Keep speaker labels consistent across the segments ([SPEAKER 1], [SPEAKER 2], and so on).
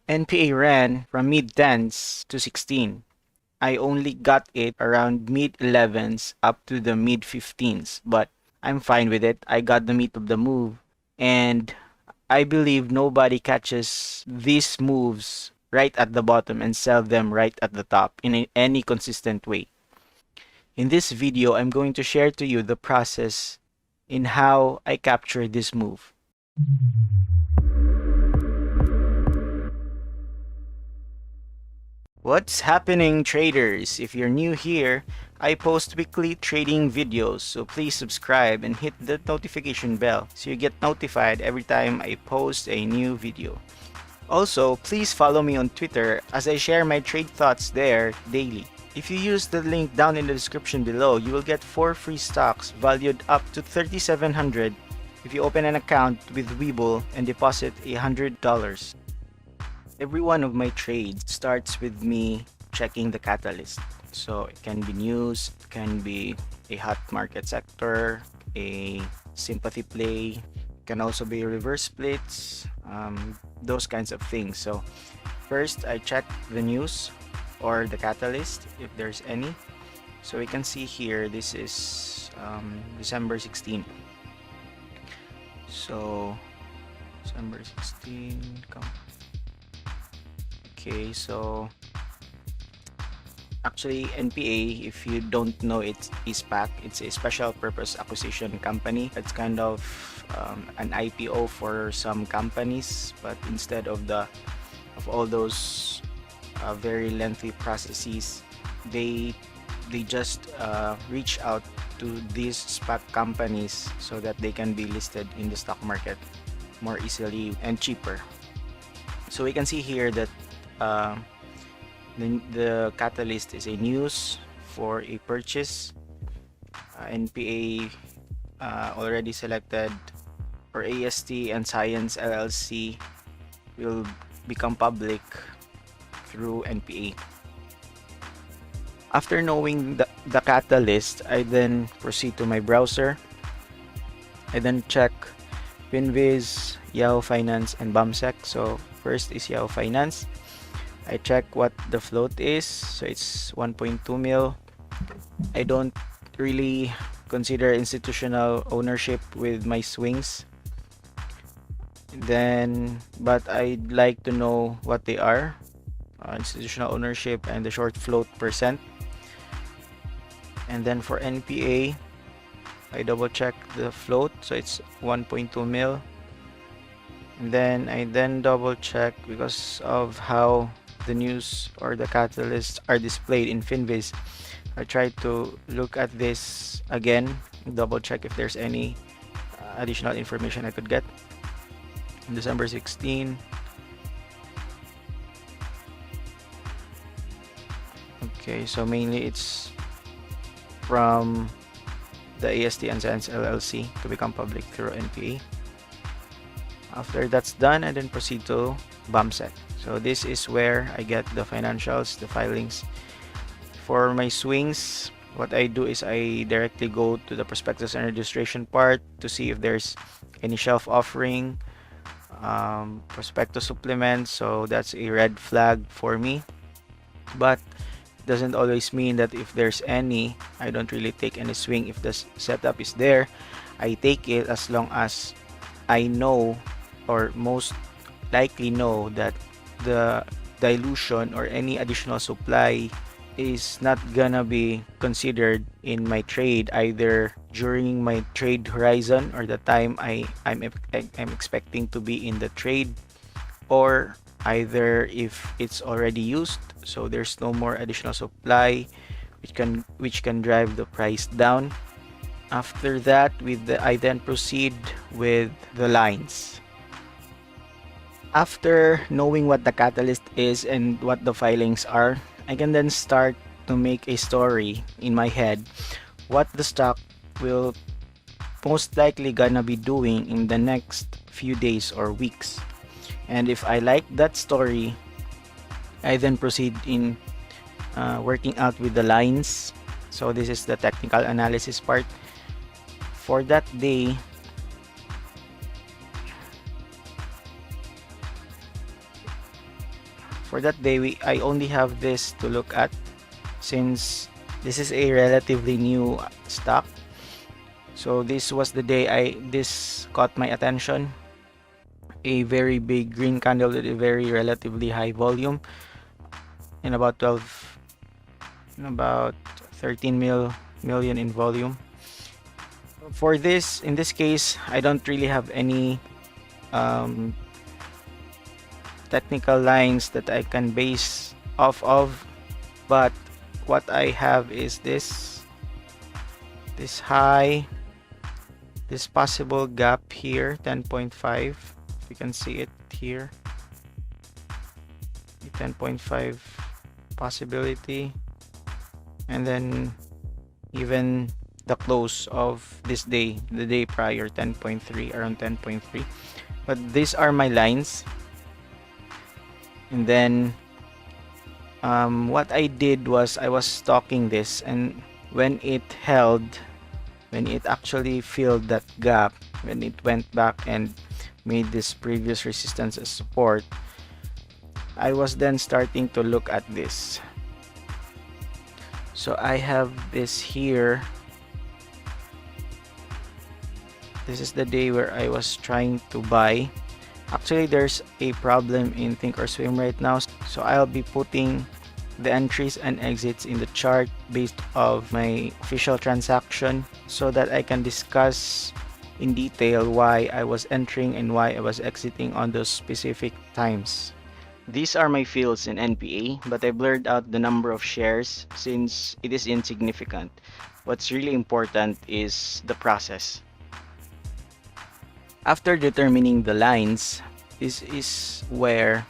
[SPEAKER 1] NPA ran from mid-10s to 16. I only got it around mid-11s up to the mid-15s, but I'm fine with it. I got the meat of the move, and I believe nobody catches these moves right at the bottom and sell them right at the top in any consistent way. In this video, I'm going to share to you the process in how I capture this move. What's happening, traders? If you're new here, I post weekly trading videos, so please subscribe and hit the notification bell so you get notified every time I post a new video. Also, please follow me on Twitter as I share my trade thoughts there daily. If you use the link down in the description below, you will get 4 free stocks valued up to $3,700 if you open an account with Webull and deposit $100. Every one of my trades starts with me checking the catalyst. So it can be news, it can be a hot market sector, a sympathy play, it can also be reverse splits, those kinds of things. So first I check the news or the catalyst if there's any. So we can see here this is December 16th. So December 16, okay, so actually NPA, if you don't know, it's SPAC. It's a special purpose acquisition company. It's kind of an IPO for some companies, but instead of all those very lengthy processes, they just reach out to these SPAC companies so that they can be listed in the stock market more easily and cheaper. So we can see here that the catalyst is a news for a purchase. NPA already selected, or AST and Science LLC will become public through NPA. After knowing the catalyst, I then proceed to my browser. I then check Finviz, Yahoo Finance, and BAMSEC. So first is Yahoo Finance. I check what the float is, so it's 1.2 mil. I don't really consider institutional ownership with my swings. But I'd like to know what they are, institutional ownership and the short float percent. And then for NPA, I double check the float, so it's 1.2 mil. And then I double check because of how the news or the catalysts are displayed in Finviz. I try to look at this again, double check if there's any additional information I could get. December 16. Okay, so mainly it's from the AST and Science LLC to become public through NPA. After that's done, I then proceed to BAMSEC. So this is where I get the financials, the filings. For my swings, what I do is I directly go to the prospectus and registration part to see if there's any shelf offering, prospectus supplement. So that's a red flag for me, but it doesn't always mean that if there's any, I don't really take any swing. If the setup is there, I take it as long as I know, or most likely know, that the dilution or any additional supply is not gonna be considered in my trade, either during my trade horizon or the time I'm expecting to be in the trade, or either if it's already used, so there's no more additional supply which can drive the price down. After that, I then proceed with the lines. After knowing what the catalyst is and what the filings are, I can then start to make a story in my head what the stock will most likely gonna be doing in the next few days or weeks. And if I like that story, I then proceed in working out with the lines. So this is the technical analysis part. For that day, For that day, I only have this to look at since this is a relatively new stock. So this was the day this caught my attention. A very big green candle with a very relatively high volume in about 13 million in volume. For this, in this case, I don't really have any technical lines that I can base off of, but what I have is this high, this possible gap here, 10.5. You can see it here, the 10.5 possibility, and then even the close of this day, the day prior, 10.3, around 10.3. But these are my lines. And then what I did was I was stalking this, and when it actually filled that gap, when it went back and made this previous resistance as support, I was then starting to look at this. So I have this here. This is the day where I was trying to buy. Actually, there's a problem in Thinkorswim right now, so I'll be putting the entries and exits in the chart based of my official transaction so that I can discuss in detail why I was entering and why I was exiting on those specific times. These are my fields in NPA, but I blurred out the number of shares since it is insignificant. What's really important is the process. After determining the lines, this is where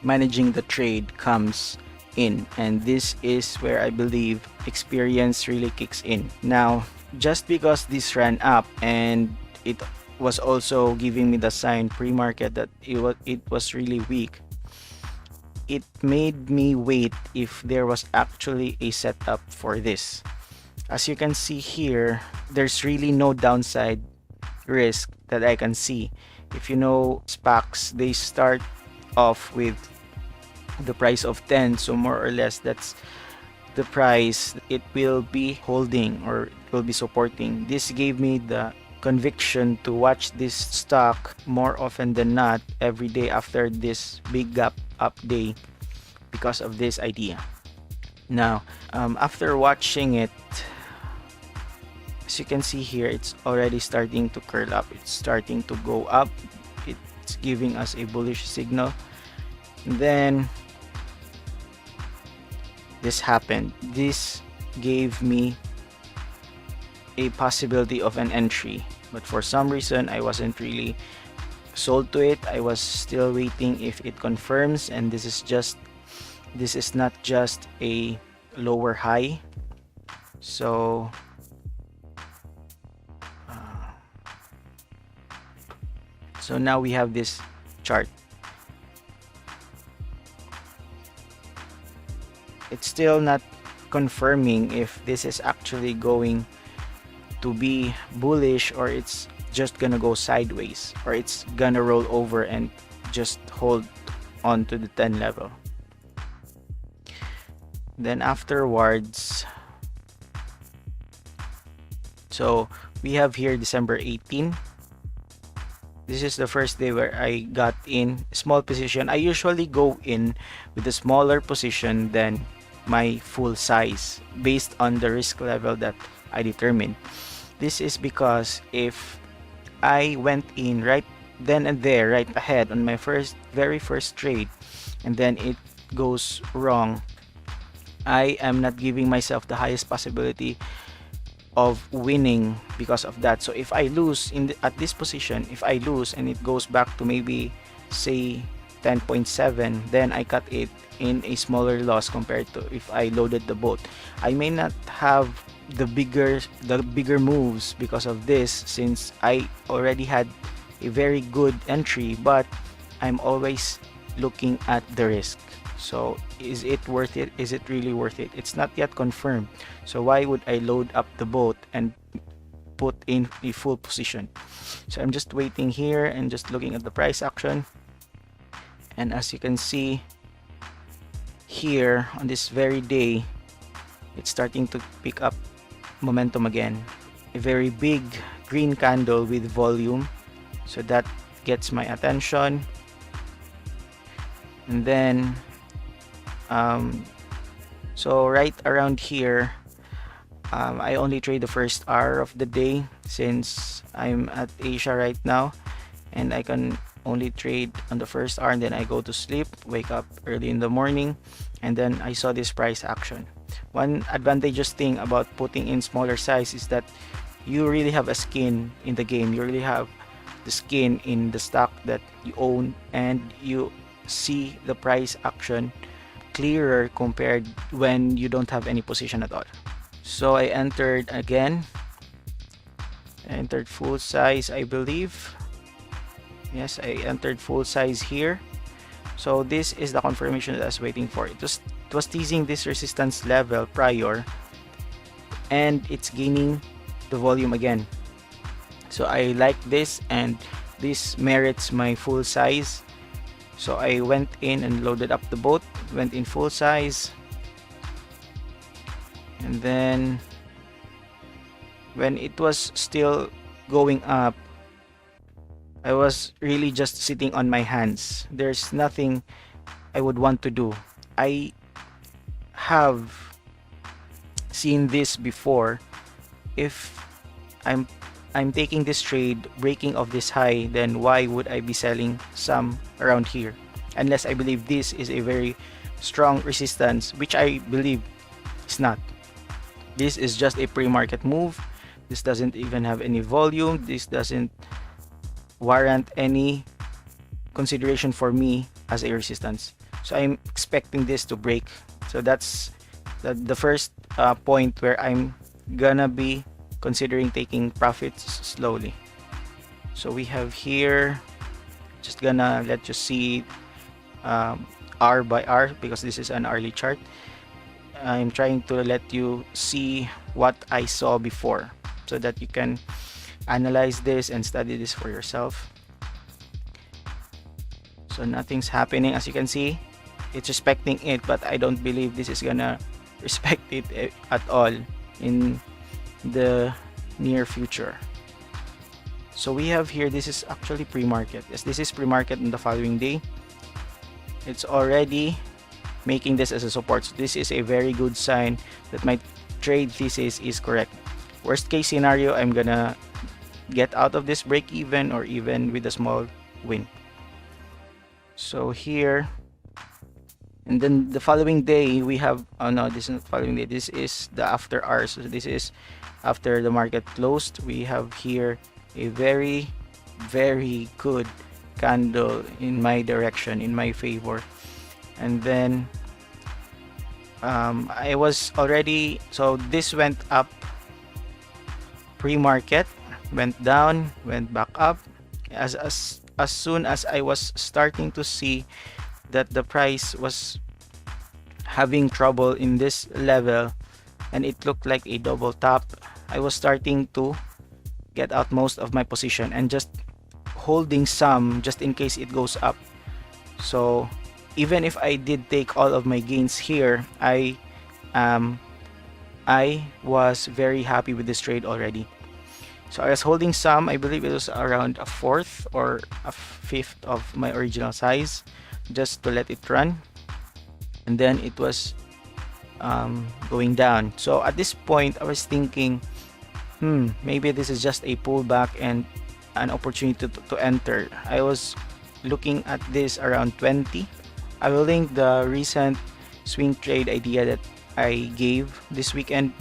[SPEAKER 1] managing the trade comes in, and this is where I believe experience really kicks in. Now, just because this ran up and it was also giving me the sign pre-market that it was really weak, it made me wait if there was actually a setup for this. As you can see here, there's really no downside risk that I can see. If you know SPACs, they start off with the price of 10, so more or less that's the price it will be holding or it will be supporting. This gave me the conviction to watch this stock more often than not every day after this big gap up day because of this idea. Now, after watching it, as you can see here, it's already starting to curl up. It's starting to go up. It's giving us a bullish signal. Then this happened. This gave me a possibility of an entry, but for some reason I wasn't really sold to it. I was still waiting if it confirms, and this is not just a lower high. So now we have this chart. It's still not confirming if this is actually going to be bullish or it's just gonna go sideways or it's gonna roll over and just hold on to the 10 level. Then afterwards, so we have here December 18. This is the first day where I got in small position. I usually go in with a smaller position than my full size based on the risk level that I determined. This is because if I went in right then and there, right ahead on my very first trade, and then it goes wrong, I am not giving myself the highest possibility of winning because of that. So if I lose at this position, if I lose and it goes back to maybe say 10.7, then I cut it in a smaller loss compared to if I loaded the boat. I may not have the bigger moves because of this, since I already had a very good entry, but I'm always looking at the risk. So is it worth it? Is it really worth it? It's not yet confirmed. So why would I load up the boat and put in a full position? So I'm just waiting here and just looking at the price action. And as you can see, here on this very day, it's starting to pick up momentum again. A very big green candle with volume, so that gets my attention. And then so right around here, I only trade the first hour of the day since I'm at Asia right now, and I can only trade on the first hour, and then I go to sleep, wake up early in the morning, and then I saw this price action. One advantageous thing about putting in smaller size is that you really have a skin in the game. You really have the skin in the stock that you own, and you see the price action clearer compared when you don't have any position at all. So I entered again. I entered full size, I believe. Yes, I entered full size here. So this is the confirmation that I was waiting for. It was teasing this resistance level prior, and it's gaining the volume again. So I like this, and this merits my full size. So I went in and loaded up the boat, went in full size, and then when it was still going up, I was really just sitting on my hands. There's nothing I would want to do. I have seen this before. If I'm taking this trade, breaking of this high, then why would I be selling some around here? Unless I believe this is a very strong resistance, which I believe it's not. This is just a pre-market move. This doesn't even have any volume. This doesn't warrant any consideration for me as a resistance. So I'm expecting this to break. So that's the first point where I'm gonna be considering taking profits slowly. So we have here, just gonna let you see hour by hour because this is an hourly chart. I'm trying to let you see what I saw before so that you can analyze this and study this for yourself. So nothing's happening. As you can see, it's respecting it, but I don't believe this is gonna respect it at all in the near future. So we have here, this is actually pre-market. Yes, this is pre-market in the following day. It's already making this as a support. So this is a very good sign that my trade thesis is correct. Worst case scenario, I'm gonna get out of this break even or even with a small win. So here, and then the following day we have, oh no, this is not following day, this is the after hours. So this is after the market closed. We have here a very good candle in my direction, in my favor. And then I was already, so this went up pre-market, went down, went back up. As soon as I was starting to see that the price was having trouble in this level and it looked like a double top, I was starting to get out most of my position and just holding some just in case it goes up. So even if I did take all of my gains here, I was very happy with this trade already. So I was holding some, I believe it was around a fourth or a fifth of my original size, just to let it run. And then it was going down. So at this point I was thinking, maybe this is just a pullback and an opportunity to enter. I was looking at this around 20. I will link the recent swing trade idea that I gave this weekend.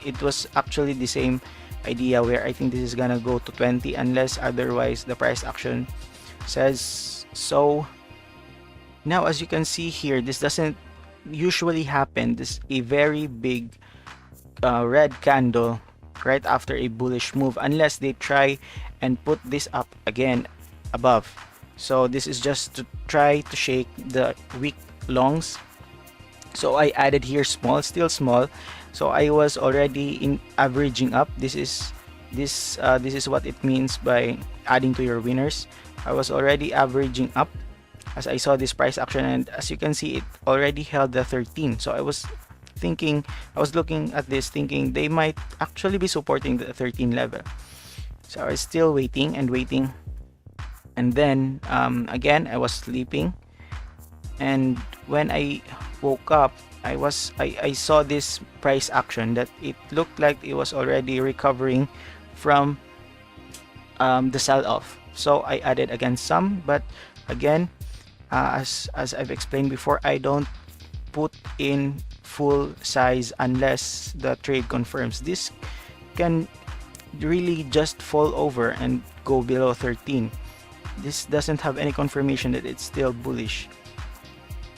[SPEAKER 1] It was actually the same idea where I think this is gonna go to 20 unless otherwise the price action says so. Now as you can see here, this doesn't usually happen. This is a very big red candle right after a bullish move unless they try and put this up again above. So this is just to try to shake the weak longs. So I added here small, still small. So I was already in averaging up. This is what it means by adding to your winners. I was already averaging up as I saw this price action, and as you can see, it already held the 13. So I was looking at this thinking they might actually be supporting the 13 level. So I was still waiting and waiting, and then again I was sleeping, and when I woke up, I saw this price action that it looked like it was already recovering from the sell-off. So I added again some, but again, as I've explained before, I don't put in full size unless the trade confirms. This can really just fall over and go below 13. This doesn't have any confirmation that it's still bullish.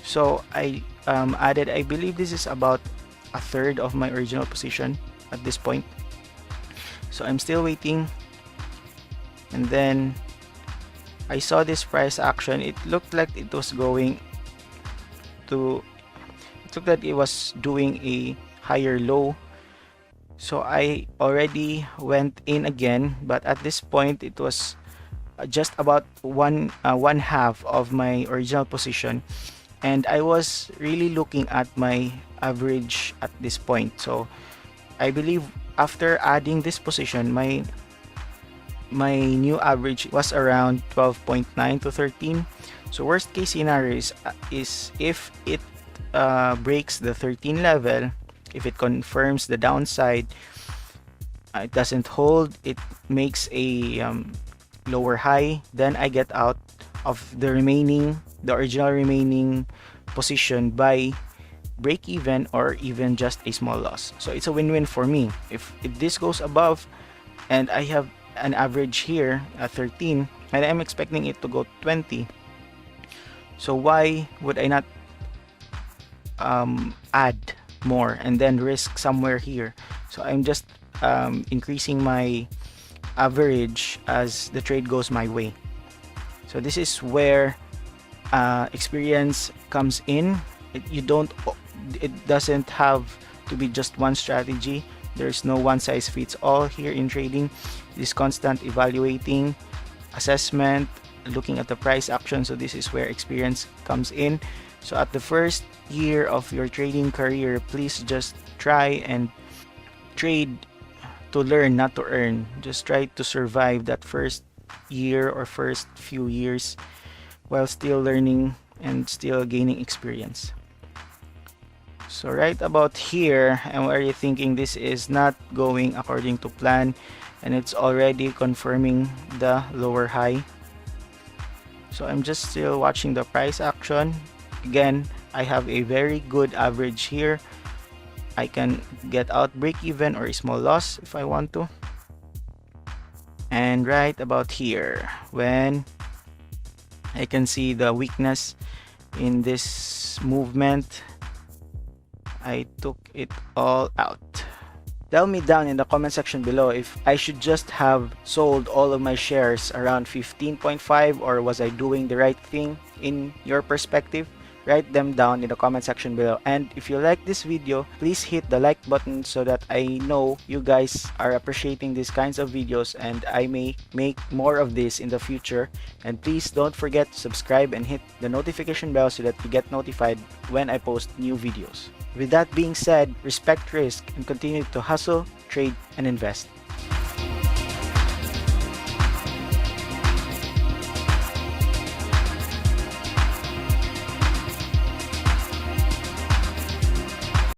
[SPEAKER 1] So I added, I believe this is about a third of my original position at this point. So I'm still waiting, and then I saw this price action. It looked like it was going to, it looked like it was doing a higher low. So I already went in again, but at this point it was just about one half of my original position, and I was really looking at my average at this point. So I believe after adding this position, my new average was around 12.9 to 13. So worst case scenario is if it breaks the 13 level, if it confirms the downside, it doesn't hold, it makes a lower high, then I get out of the original remaining position by break even or even just a small loss. So it's a win-win for me. If this goes above and I have an average here at 13 and I'm expecting it to go 20, so why would I not add more and then risk somewhere here? So I'm just increasing my average as the trade goes my way. So this is where experience comes in. It doesn't have to be just one strategy. There's no one size fits all here in trading. This constant evaluating, assessment, looking at the price action. So this is where experience comes in. So at the first year of your trading career, please just try and trade to learn, not to earn. Just try to survive that first year or first few years while still learning and still gaining experience. So right about here, I'm already thinking this is not going according to plan, and it's already confirming the lower high. So I'm just still watching the price action. Again, I have a very good average here. I can get out break even or a small loss if I want to. And right about here, when I can see the weakness in this movement, I took it all out. Tell me down in the comment section below if I should just have sold all of my shares around 15.5, or was I doing the right thing in your perspective? Write them down in the comment section below. And if you like this video, please hit the like button so that I know you guys are appreciating these kinds of videos and I may make more of this in the future. And please don't forget to subscribe and hit the notification bell so that you get notified when I post new videos. With that being said, respect risk and continue to hustle, trade, and invest.